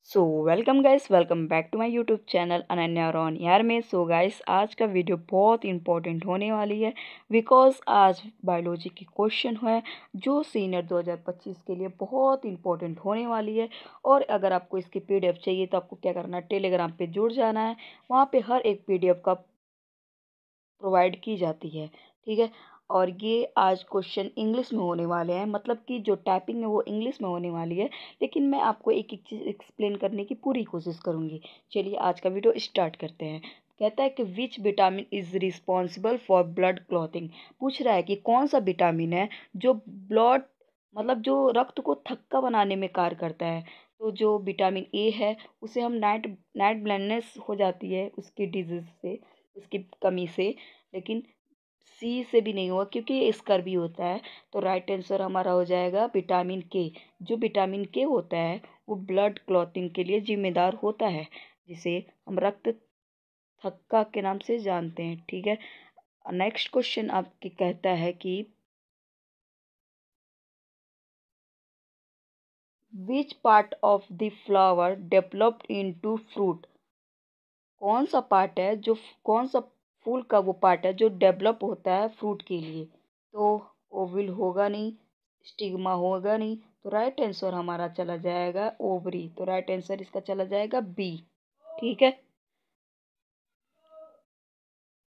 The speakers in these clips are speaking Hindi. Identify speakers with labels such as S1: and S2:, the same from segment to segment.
S1: So welcome guys, welcome back to my YouTube channel Ananya रॉन यार में। सो गाइस, आज का वीडियो बहुत इंपॉर्टेंट होने वाली है बिकॉज आज बायोलॉजी की क्वेश्चन है जो सीनियर 2025 के लिए बहुत इंपॉर्टेंट होने वाली है। और अगर आपको इसकी पीडीएफ चाहिए तो आपको क्या करना है, टेलीग्राम पे जुड़ जाना है। वहाँ पे हर एक पीडीएफ का प्रोवाइड की जाती है, ठीक है। और ये आज क्वेश्चन इंग्लिश में होने वाले हैं, मतलब कि जो टाइपिंग है वो इंग्लिश में होने वाली है, लेकिन मैं आपको एक एक चीज़ एक्सप्लेन करने की पूरी कोशिश करूँगी। चलिए आज का वीडियो स्टार्ट करते हैं। कहता है कि which vitamin is responsible for blood clotting. पूछ रहा है कि कौन सा विटामिन है जो ब्लड मतलब जो रक्त को थक्का बनाने में कार्य करता है। तो जो विटामिन ए है उसे हम नाइट नाइट ब्लाइंडनेस हो जाती है उसकी डिजीज से, उसकी कमी से। लेकिन सी से भी नहीं हुआ क्योंकि स्कर भी होता है। तो राइट आंसर हमारा हो जाएगा विटामिन के। जो विटामिन के होता है वो ब्लड क्लॉटिंग के लिए जिम्मेदार होता है, जिसे हम रक्त थक्का के नाम से जानते हैं, ठीक है। नेक्स्ट क्वेश्चन आपके कहता है कि which part of the flower developed into fruit. कौन सा पार्ट है जो कौन सा फूल का वो पार्ट है जो डेवलप होता है फ्रूट के लिए। तो ओविल होगा नहीं, स्टिग्मा होगा नहीं, तो राइट आंसर हमारा चला जाएगा ओवरी। तो राइट आंसर इसका चला जाएगा बी, ठीक है।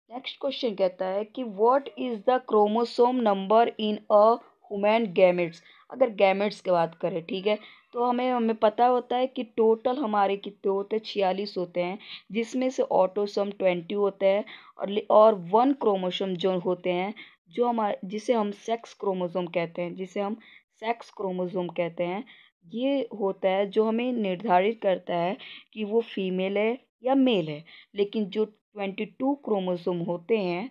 S1: नेक्स्ट क्वेश्चन कहता है कि what is the chromosome number in a human gametes. अगर गैमेट्स की बात करें, ठीक है, तो हमें हमें पता होता है कि टोटल हमारे कितने होते हैं, 46 होते हैं, जिसमें से ऑटोसोम 20 होते हैं और 1 क्रोमोसोम जो होते हैं, जो हमारे जिसे हम सेक्स क्रोमोसोम कहते हैं, ये होता है जो हमें निर्धारित करता है कि वो फीमेल है या मेल है। लेकिन जो 22 क्रोमोसोम होते हैं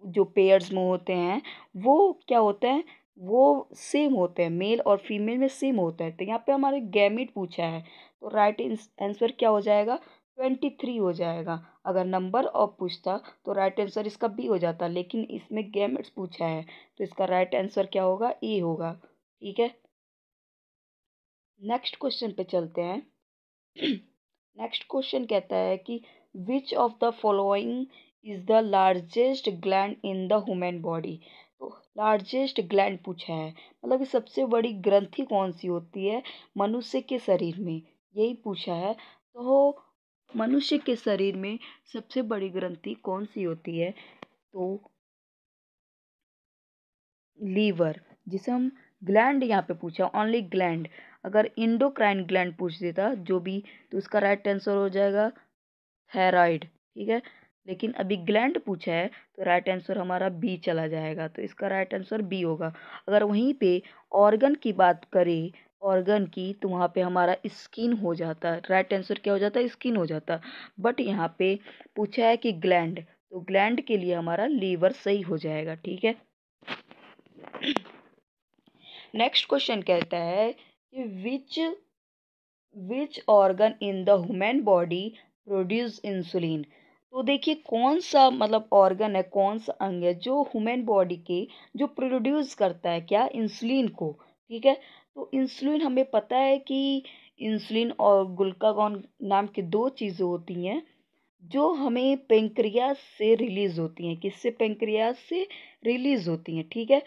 S1: जो पेयर्स में होते हैं, वो क्या होता है, वो सेम होते हैं, मेल और फीमेल में सेम होता है। तो यहाँ पे हमारे गैमीट पूछा है, तो राइट आंसर क्या हो जाएगा, 23 हो जाएगा। अगर नंबर ऑफ पूछता तो राइट आंसर इसका बी हो जाता, लेकिन इसमें गैमेट्स पूछा है तो इसका राइट आंसर क्या होगा, ए होगा, ठीक है। नेक्स्ट क्वेश्चन पे चलते हैं। नेक्स्ट क्वेश्चन कहता है कि which of the following is the largest gland in the human body. तो लार्जेस्ट ग्लैंड पूछा है, मतलब कि सबसे बड़ी ग्रंथि कौन सी होती है मनुष्य के शरीर में, यही पूछा है। तो मनुष्य के शरीर में सबसे बड़ी ग्रंथि कौन सी होती है, तो लीवर, जिसे हम ग्लैंड यहाँ पे पूछा, ओनली ग्लैंड। अगर इंडोक्राइन ग्लैंड पूछ देता जो भी, तो उसका राइट आंसर हो जाएगा थायराइड, ठीक है। लेकिन अभी ग्लैंड पूछा है तो राइट आंसर हमारा बी चला जाएगा, तो इसका राइट आंसर बी होगा। अगर वहीं पे ऑर्गन की बात करें, ऑर्गन की, तो वहाँ पे हमारा स्किन हो जाता, राइट आंसर क्या हो जाता, स्किन हो जाता। बट यहाँ पे पूछा है कि ग्लैंड, तो ग्लैंड के लिए हमारा लीवर सही हो जाएगा, ठीक है। नेक्स्ट क्वेश्चन कहता है कि which organ in the human body produce insulin. तो देखिए कौन सा मतलब ऑर्गन है, कौन सा अंग है जो ह्यूमन बॉडी के जो प्रोड्यूस करता है क्या, इंसुलिन को, ठीक है। तो इंसुलिन हमें पता है कि इंसुलिन और ग्लूकागॉन नाम की दो चीज़ें होती हैं जो हमें पेंक्रियास से रिलीज होती हैं, किससे, पेंक्रियास से रिलीज होती हैं, ठीक है।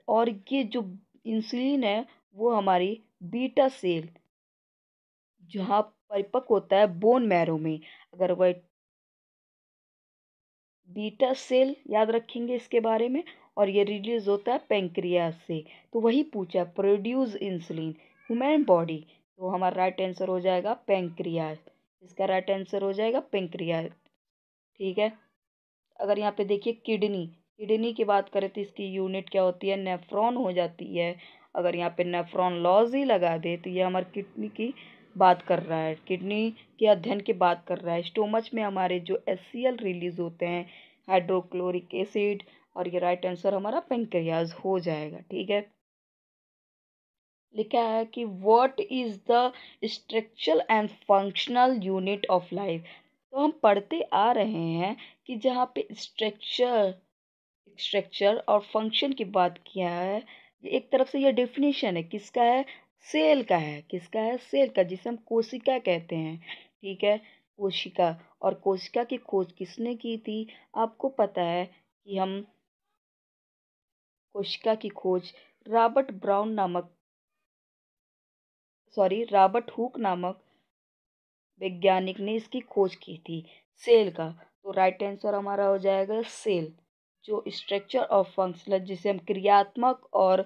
S1: और ये जो इंसुलिन है वो हमारी बीटा सेल जहाँ परिपक्व होता है बोन मैरो में, अगर वह बीटा सेल याद रखेंगे इसके बारे में, और ये रिलीज होता है पेंक्रियास से। तो वही पूछा, प्रोड्यूस इंसुलिन ह्यूमन बॉडी, तो हमारा राइट आंसर हो जाएगा पेंक्रियास। इसका राइट आंसर हो जाएगा पेंक्रियास, ठीक है। अगर यहाँ पे देखिए किडनी, किडनी की बात करें तो इसकी यूनिट क्या होती है, नेफ्रॉन हो जाती है। अगर यहाँ पे नेफ्रॉन लॉज ही लगा दे तो ये हमारी किडनी की बात कर रहा है, किडनी के अध्ययन की बात कर रहा है। स्टोमच में हमारे जो HCl रिलीज होते हैं, हाइड्रोक्लोरिक एसिड, और ये राइट आंसर हमारा पेंक्रियाज हो जाएगा, ठीक है। लिखा है कि what is the structural and functional unit of life. तो हम पढ़ते आ रहे हैं कि जहाँ पे स्ट्रक्चर और फंक्शन की बात किया है, ये एक तरफ से ये डेफिनेशन है किसका है, सेल का है। किसका है? सेल का, जिसे हम कोशिका कहते हैं। ठीक है, कोशिका। और कोशिका की खोज किसने की थी? आपको पता है कि हम कोशिका की खोज रॉबर्ट हुक नामक वैज्ञानिक ने इसकी खोज की थी, सेल का। तो राइट आंसर हमारा हो जाएगा सेल। जो स्ट्रक्चर ऑफ फंक्शन, जिसे हम क्रियात्मक और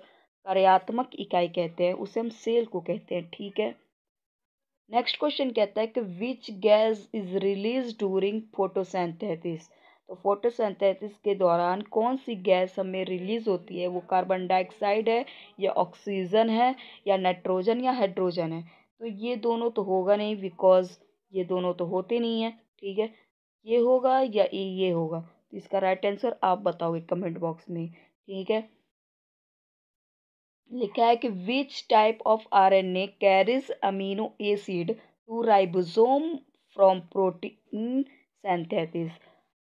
S1: कार्यात्मक इकाई कहते हैं, उसे हम सेल को कहते हैं। ठीक है। नेक्स्ट क्वेश्चन कहता है कि which gas is release during photosynthesis. तो फोटोसिंथेसिस के दौरान कौन सी गैस हमें रिलीज होती है? वो कार्बन डाइऑक्साइड है, या ऑक्सीजन है, या नाइट्रोजन, या हाइड्रोजन है? तो ये दोनों तो होगा नहीं, बिकॉज ये दोनों तो होते नहीं है। ठीक है, ये होगा या ये होगा? तो इसका राइट आंसर आप बताओगे कमेंट बॉक्स में। ठीक है, लिखा है कि which type of RNA carries amino acid to ribosome from protein synthesis.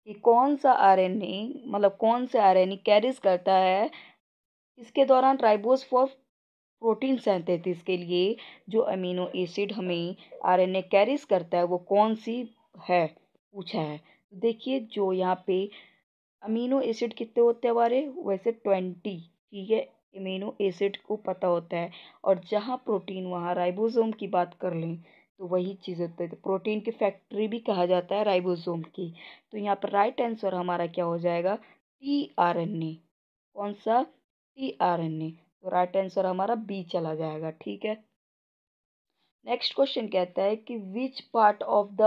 S1: कि कौन सा आरएनए, मतलब कौन से आरएनए कैरीज करता है इसके दौरान राइबोस फॉर प्रोटीन सिंथेसिस के लिए जो अमीनो एसिड हमें आरएनए कैरीज करता है वो कौन सी है, पूछा है। देखिए, जो यहाँ पे अमीनो एसिड कितने होते हैं हमारे? वैसे 20। ठीक है, अमीनो एसिड को पता होता है। और जहाँ प्रोटीन वहाँ राइबोसोम की बात कर लें तो वही चीज़ होती है। तो प्रोटीन की फैक्ट्री भी कहा जाता है राइबोसोम की। तो यहाँ पर राइट आंसर हमारा क्या हो जाएगा? T R N A. कौन सा? T R N A. तो राइट आंसर हमारा बी चला जाएगा। ठीक है। नेक्स्ट क्वेश्चन कहता है कि which part of the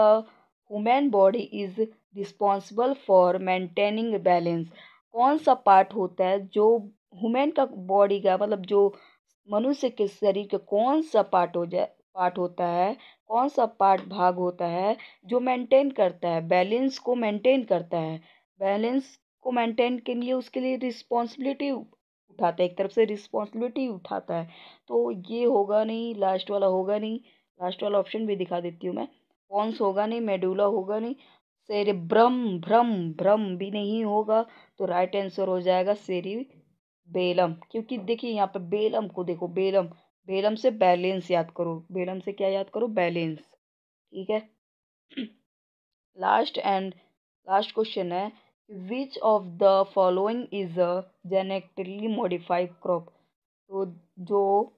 S1: human body is responsible for maintaining balance. कौन सा पार्ट होता है जो ह्यूमन का बॉडी का, मतलब जो मनुष्य के शरीर का कौन सा पार्ट होता है, कौन सा पार्ट भाग होता है जो मेंटेन करता है, बैलेंस को मेंटेन करता है। बैलेंस को मेंटेन के लिए उसके लिए रिस्पॉन्सिबिलिटी उठाता है, एक तरफ से रिस्पॉन्सिबिलिटी उठाता है। तो ये होगा नहीं, लास्ट वाला होगा नहीं। लास्ट वाला ऑप्शन भी दिखा देती हूँ मैं। पॉन्स होगा नहीं, मेडुला होगा नहीं, सेरेब्रम भ्रम भ्रम भी नहीं होगा। तो राइट आंसर हो जाएगा सेरिबेलम। क्योंकि देखिए यहाँ पे बेलम को देखो, बेलम, बेलम से बैलेंस याद करो, बेलम से क्या याद करो? बैलेंस। ठीक है। लास्ट क्वेश्चन है, which of the following is a genetically modified crop. तो जो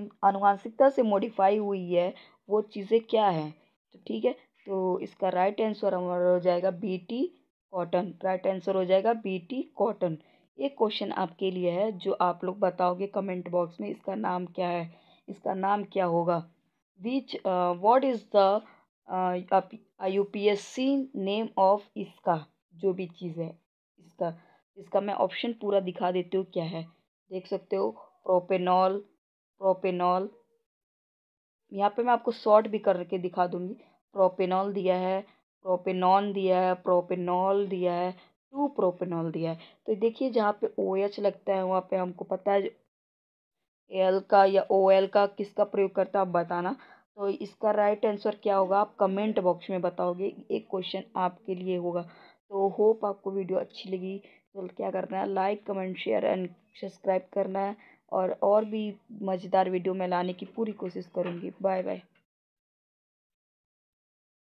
S1: अनुवांशिकता से मॉडिफाई हुई है वो चीज़ें क्या हैं? तो ठीक है, तो इसका राइट आंसर हमारा हो जाएगा बीटी कॉटन। राइट आंसर हो जाएगा बीटी कॉटन। एक क्वेश्चन आपके लिए है जो आप लोग बताओगे कमेंट बॉक्स में, इसका नाम क्या है, इसका नाम क्या होगा? विच what is the UPSC name of इसका, जो भी चीज़ है इसका। इसका मैं ऑप्शन पूरा दिखा देती हूँ क्या है, देख सकते हो। प्रोपेनॉल, प्रोपेनॉल, यहाँ पे मैं आपको शॉर्ट भी करके दिखा दूंगी। प्रोपेनॉल दिया है, प्रोपेनॉन दिया है, प्रोपेनॉल दिया है, टू प्रोपेनॉल दिया है। तो देखिए जहाँ पे ओ एच लगता है वहाँ पे हमको पता है एल का या ओ एल का किसका प्रयोग करता है, आप बताना। तो इसका राइट आंसर क्या होगा आप कमेंट बॉक्स में बताओगे। एक क्वेश्चन आपके लिए होगा। तो होप आपको वीडियो अच्छी लगी। तो क्या करना है, like comment share and subscribe करना है। और भी मज़ेदार वीडियो मैं लाने की पूरी कोशिश करूँगी। Bye bye.